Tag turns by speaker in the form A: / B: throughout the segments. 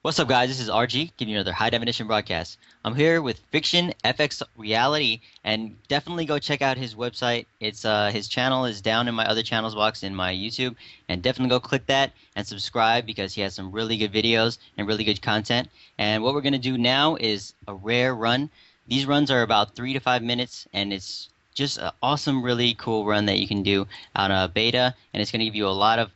A: What's up, guys? This is RG giving you another high definition broadcast. I'm here with Fiction FX Reality, and definitely go check out his website. It's his channel is down in my other channels box in my YouTube, and definitely go click that and subscribe because he has some really good videos and really good content. And what we're gonna do now is a rare run. These runs are about 3 to 5 minutes, and it's just an awesome, really cool run that you can do on a beta, and it's gonna give you a lot of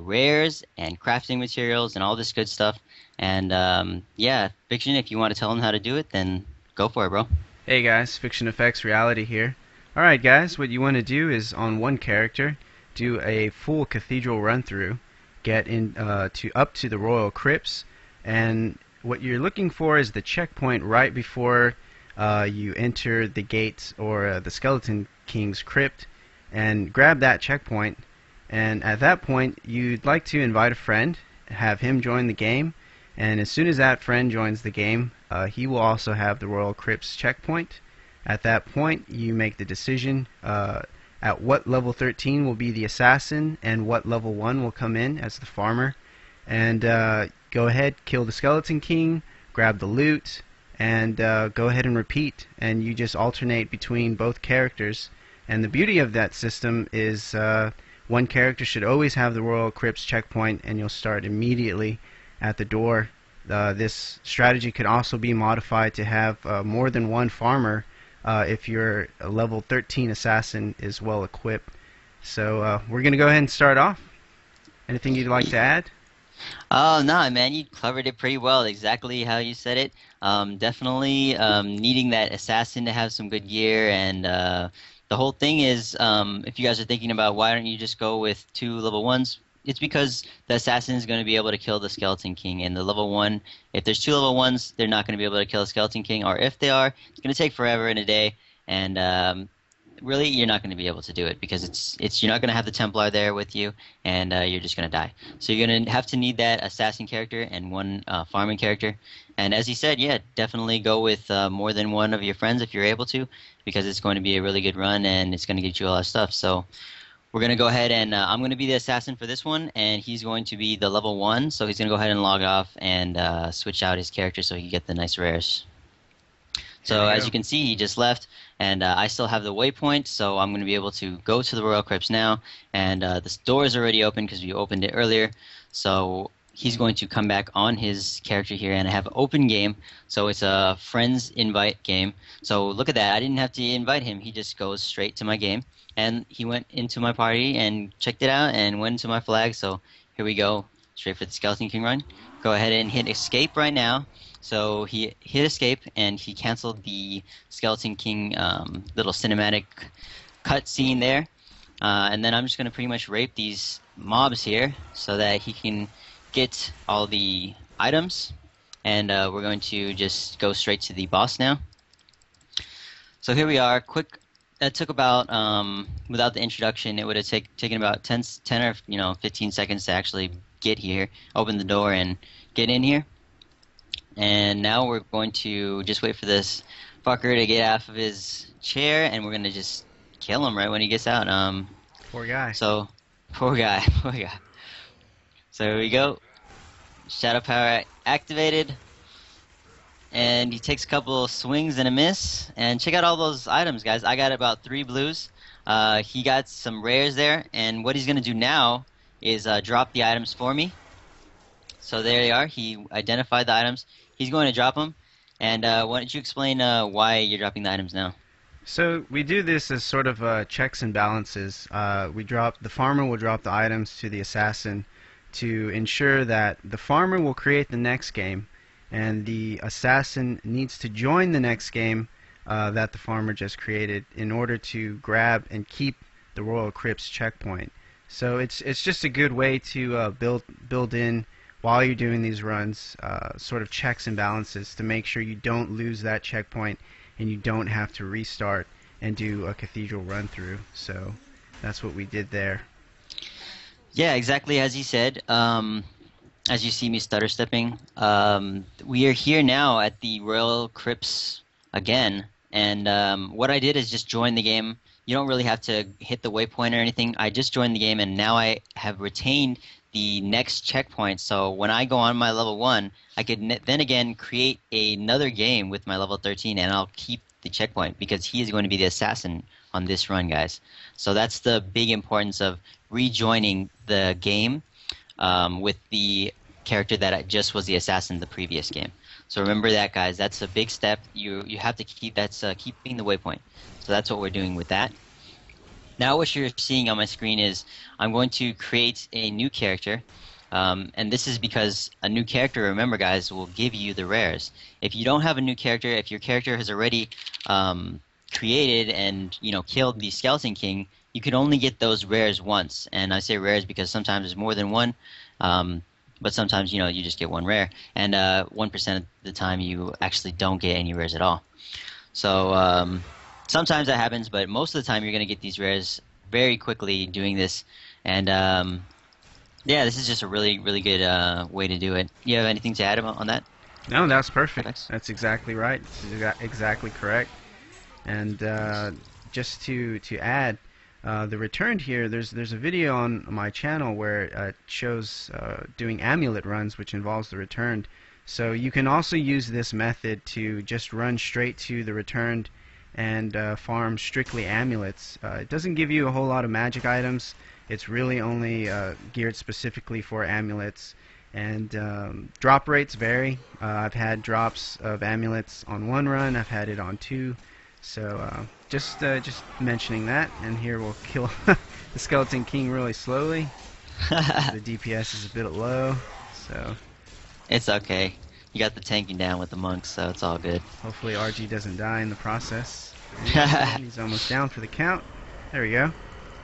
A: rares and crafting materials and all this good stuff. And yeah, Fiction, if you want to tell them how to do it, then go for it, bro.
B: Hey guys, Fiction Effects Reality here. Alright guys, what you want to do is on one character, do a full cathedral run through, get in to up to the royal crypts, and what you're looking for is the checkpoint right before you enter the gates or the Skeleton King's crypt, and grab that checkpoint. And at that point, you'd like to invite a friend, have him join the game, and as soon as that friend joins the game, he will also have the Royal Crypts checkpoint. At that point, you make the decision at what level 13 will be the assassin and what level 1 will come in as the farmer. And go ahead, kill the Skeleton King, grab the loot, and go ahead and repeat. And you just alternate between both characters. And the beauty of that system is one character should always have the Royal Crypts checkpoint, and you'll start immediately at the door. This strategy could also be modified to have more than one farmer if your level 13 assassin is well equipped. So we're going to go ahead and start off. Anything you'd like to add?
A: Oh no, man, you covered it pretty well, exactly how you said it. Definitely needing that assassin to have some good gear, and the whole thing is, if you guys are thinking about why don't you just go with 2 level 1s, it's because the assassin is going to be able to kill the Skeleton King, and the level 1, if there's 2 level 1s, they're not going to be able to kill the Skeleton King, or if they are, it's going to take forever and a day, and really you're not going to be able to do it because it's you're not going to have the Templar there with you, and you're just going to die. So you're going to have to need that assassin character and one farming character. And as he said, yeah, definitely go with more than one of your friends if you're able to, because it's going to be a really good run and it's going to get you a lot of stuff. So we're going to go ahead and I'm going to be the assassin for this one, and he's going to be the level 1. So he's going to go ahead and log off and switch out his character so he can get the nice rares.
B: Here
A: So
B: we
A: as
B: go.
A: you can see, he just left, and I still have the waypoint, so I'm going to be able to go to the Royal Crypts now, and this door is already open because we opened it earlier, so he's going to come back on his character here, and I have open game, so it's a friends invite game. So look at that, I didn't have to invite him, he just goes straight to my game, and he went into my party and checked it out and went into my flag, so here we go, straight for the Skeleton King run. Go ahead and hit escape right now. So he hit escape and he canceled the Skeleton King little cinematic cutscene there. And then I'm just going to pretty much rape these mobs here so that he can get all the items. And we're going to just go straight to the boss now. So here we are. Quick. That took about, without the introduction, it would have taken about 10 or 15 seconds to actually get here, open the door, and get in here. And now we're going to just wait for this fucker to get off of his chair, and we're gonna just kill him right when he gets out.
B: Poor guy.
A: So poor guy, poor guy. So here we go. Shadow power activated, and he takes a couple swings and a miss. And check out all those items, guys. I got about 3 blues. He got some rares there, and what he's gonna do now is drop the items for me. So there they are. He identified the items. He's going to drop them. And why don't you explain why you're dropping the items now?
B: So we do this as sort of checks and balances. The farmer will drop the items to the assassin to ensure that the farmer will create the next game, and the assassin needs to join the next game that the farmer just created in order to grab and keep the Royal Crypts checkpoint. So it's just a good way to build in while you're doing these runs, sort of checks and balances to make sure you don't lose that checkpoint and you don't have to restart and do a cathedral run through. So that's what we did there.
A: Yeah, exactly as he said. As you see me stutter stepping, we are here now at the Royal Crypts again. And what I did is just join the game you don't really have to hit the waypoint or anything. I just joined the game and now I have retained the next checkpoint. So when I go on my level 1, I could then again create another game with my level 13 and I'll keep the checkpoint because he is going to be the assassin on this run, guys. So that's the big importance of rejoining the game with the character that just was the assassin the previous game. So remember that, guys. That's a big step. You have to keep that's keeping the waypoint. So that's what we're doing with that. Now what you're seeing on my screen is I'm going to create a new character. And this is because a new character, remember guys, will give you the rares. If you don't have a new character, if your character has already created and killed the Skeleton King, you can only get those rares once. And I say rares because sometimes there's more than one, but sometimes you just get one rare, and 1% of the time you actually don't get any rares at all. So sometimes that happens, but most of the time you're going to get these rares very quickly doing this. And yeah, this is just a really, really good way to do it. You have anything to add on that?
B: No, that's perfect.
A: FX?
B: That's exactly right. This is exactly correct. And just to add, the returned here, there's a video on my channel where it shows doing amulet runs, which involves the returned. So you can also use this method to just run straight to the returned and farm strictly amulets. It doesn't give you a whole lot of magic items. It's really only geared specifically for amulets. And drop rates vary. I've had drops of amulets on one run. I've had it on two. So just mentioning that. And here we'll kill the Skeleton King really slowly. The DPS is a bit low, so
A: It's okay. You got the tanking down with the monks, so it's all good.
B: hopefully RG doesn't die in the process. And he's almost down for the count. There we go.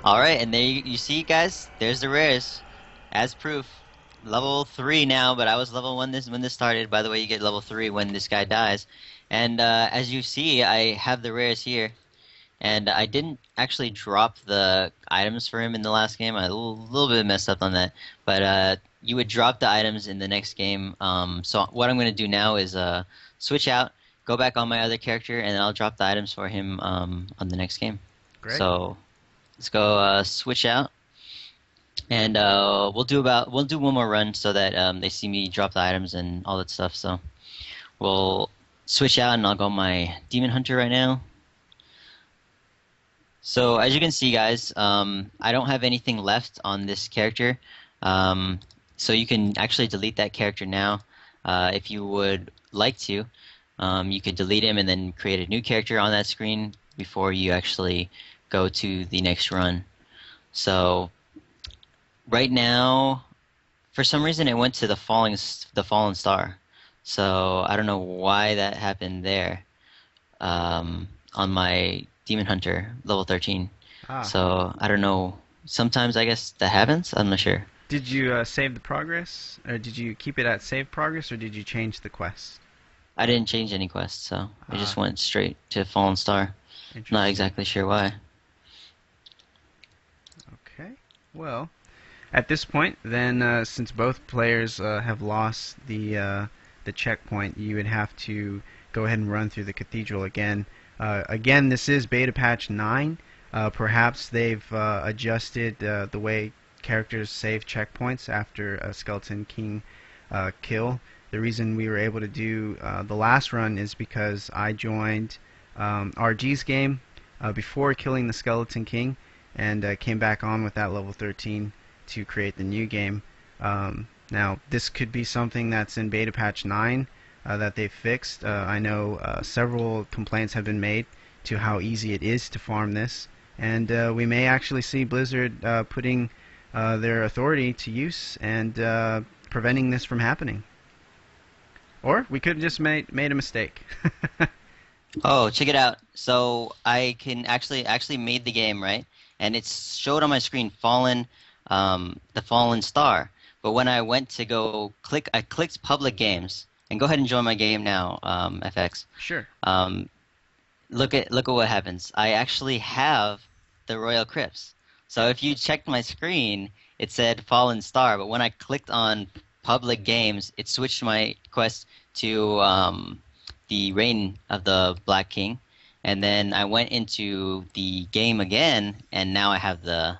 A: All right, and there you see, guys. There's the rares, as proof. Level 3 now, but I was level 1 when this started. By the way, you get level 3 when this guy dies. And as you see, I have the rares here. And I didn't actually drop the items for him in the last game. I a little bit messed up on that. But you would drop the items in the next game. So what I'm going to do now is switch out, go back on my other character, and I'll drop the items for him on the next game.
B: Great.
A: So let's go switch out. And we'll do one more run so that they see me drop the items and all that stuff. So we'll switch out and I'll go my Demon Hunter right now. So as you can see, guys, I don't have anything left on this character. So you can actually delete that character now if you would like to. You could delete him and then create a new character on that screen before you actually go to the next run. So right now, for some reason, it went to the fallen star. So I don't know why that happened there on my Demon Hunter level 13.
B: Ah.
A: So I don't know. Sometimes I guess that happens. I'm not sure.
B: Did you save the progress, or did you keep it at save progress, or did you change the quest?
A: I didn't change any quests, so I just
B: Ah.
A: went straight to Fallen Star. Not exactly sure why.
B: Okay. Well, at this point, then, since both players have lost the checkpoint, you would have to go ahead and run through the cathedral again. Again, this is beta patch 9. Perhaps they've adjusted the way characters save checkpoints after a Skeleton King kill. The reason we were able to do the last run is because I joined RG's game before killing the Skeleton King, and came back on with that level 13 to create the new game. Now, this could be something that's in beta patch 9 that they've fixed. I know several complaints have been made to how easy it is to farm this, and we may actually see Blizzard putting their authority to use and preventing this from happening. Or we could have just made a mistake.
A: Oh, check it out. So I can actually made the game, right? And it showed on my screen the fallen star. But when I went to go click, I clicked public games. And go ahead and join my game now, FX.
B: Sure.
A: Look at what happens. I actually have the Royal Crypts. So if you checked my screen, it said Fallen Star, but when I clicked on public games, it switched my quest to the Reign of the Black King, and then I went into the game again, and now I have the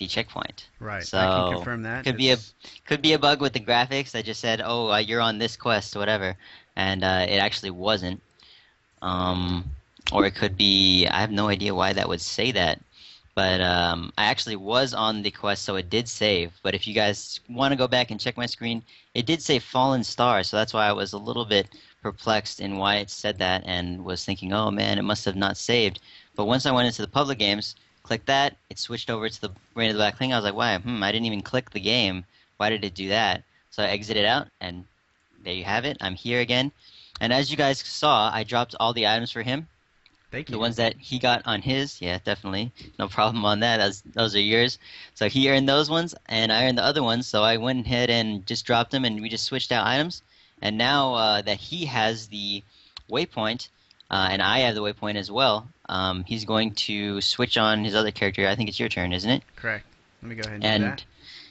A: checkpoint.
B: Right. I can
A: So
B: confirm that.
A: could be a
B: It's
A: could be a bug with the graphics that just said, "Oh, you're on this quest, whatever," and it actually wasn't. Um, or it could be, I have no idea why that would say that. But I actually was on the quest, so it did save. But if you guys want to go back and check my screen, it did say Fallen Star, so that's why I was a little bit perplexed in why it said that and was thinking, oh man, it must have not saved. But once I went into the public games, clicked that, it switched over to the Rain of the Black thing. I was like, why? I didn't even click the game. Why did it do that? So I exited out, and there you have it. I'm here again. And as you guys saw, I dropped all the items for him.
B: thank
A: The
B: you.
A: ones that he got on his, yeah, definitely. No problem on that. Those are yours. So he earned those ones, and I earned the other ones. So I went ahead and just dropped them, and we just switched out items. And now that he has the waypoint, and I have the waypoint as well, he's going to switch on his other character. I think it's your turn, isn't it?
B: Correct. Let me go ahead and do that.
A: And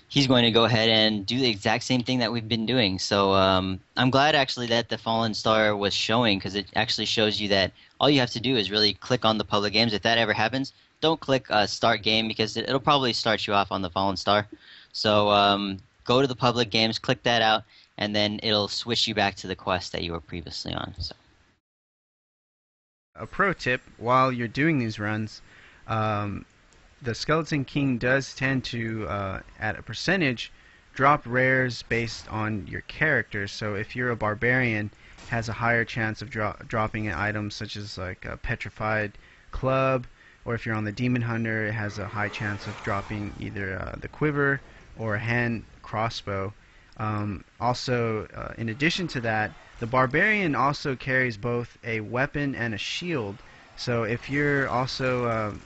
A: he's going to go ahead and do the exact same thing that we've been doing. So I'm glad actually that the Fallen Star was showing because it actually shows you that all you have to do is really click on the public games. If that ever happens, don't click Start Game because it'll probably start you off on the Fallen Star. So go to the public games, click that out, and then it'll switch you back to the quest that you were previously on. So.
B: A pro tip while you're doing these runs, um, the Skeleton King does tend to, at a percentage, drop rares based on your character. So if you're a barbarian, has a higher chance of dropping an item such as like a petrified club, or if you're on the demon hunter, it has a high chance of dropping either the quiver or a hand crossbow. Also, in addition to that, the barbarian also carries both a weapon and a shield. So if you're also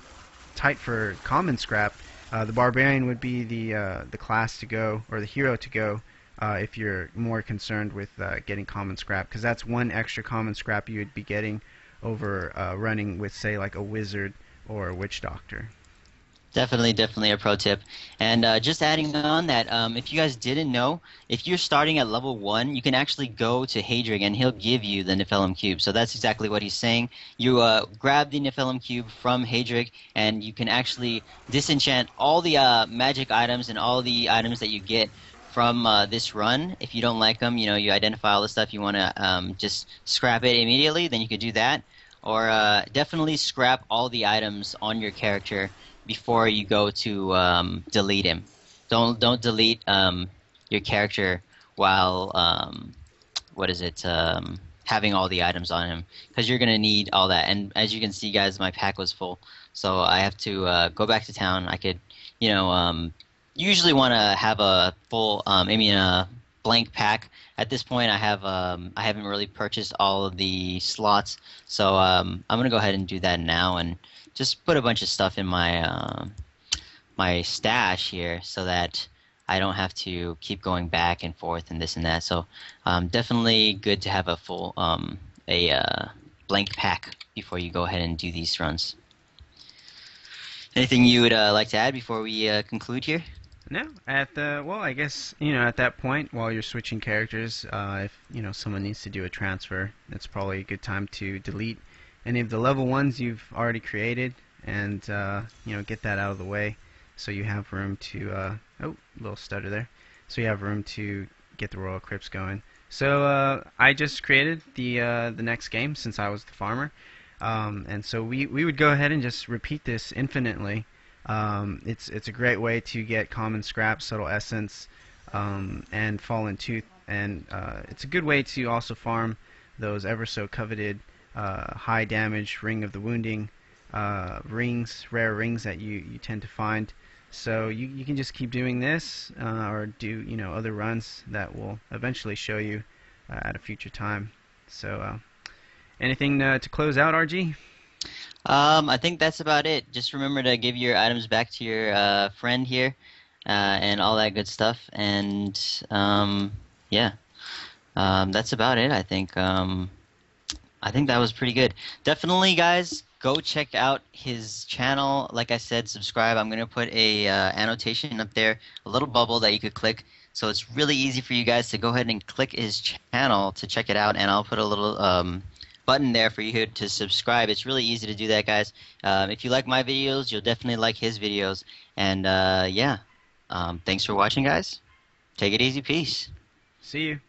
B: tight for common scrap, the barbarian would be the class to go, or the hero to go, if you're more concerned with getting common scrap, because that's one extra common scrap you would be getting over running with, say, like a wizard or a witch doctor.
A: Definitely, definitely a pro tip. And just adding on that, if you guys didn't know, if you're starting at level 1, you can actually go to Hadrig and he'll give you the Nephilim Cube. So that's exactly what he's saying. You grab the Nephilim Cube from Hadrig and you can actually disenchant all the magic items and all the items that you get from this run. If you don't like them, you identify all the stuff you want to just scrap it immediately, then you could do that. Or definitely scrap all the items on your character before you go to delete him. Don't delete your character while what is it having all the items on him because you're gonna need all that. And as you can see, guys, my pack was full, so I have to go back to town. I could, usually want to have a full, a blank pack. At this point, I haven't really purchased all of the slots, so I'm gonna go ahead and do that now and just put a bunch of stuff in my stash here so that I don't have to keep going back and forth and this and that. So definitely good to have a full blank pack before you go ahead and do these runs. Anything you would like to add before we conclude here?
B: No, I guess at that point while you're switching characters, if someone needs to do a transfer, it's probably a good time to delete any of the level ones you've already created and get that out of the way so you have room to oh, little stutter there, so you have room to get the Royal Crypts going. So I just created the next game since I was the farmer, and so we would go ahead and just repeat this infinitely. It's a great way to get common scrap, subtle essence, and fallen tooth, and it's a good way to also farm those ever so coveted high damage ring of the wounding rare rings that you tend to find. So you can just keep doing this or do other runs that will eventually show you at a future time. So anything to close out, RG?
A: I think that's about it. Just remember to give your items back to your friend here, and all that good stuff. And yeah, that's about it. I think that was pretty good. Definitely, guys, go check out his channel. Like I said, subscribe. I'm gonna put a annotation up there, a little bubble that you could click. So it's really easy for you guys to go ahead and click his channel to check it out. And I'll put a little button there for you to subscribe. It's really easy to do that, guys. If you like my videos, you'll definitely like his videos. And yeah, thanks for watching, guys. Take it easy. Peace.
B: See you.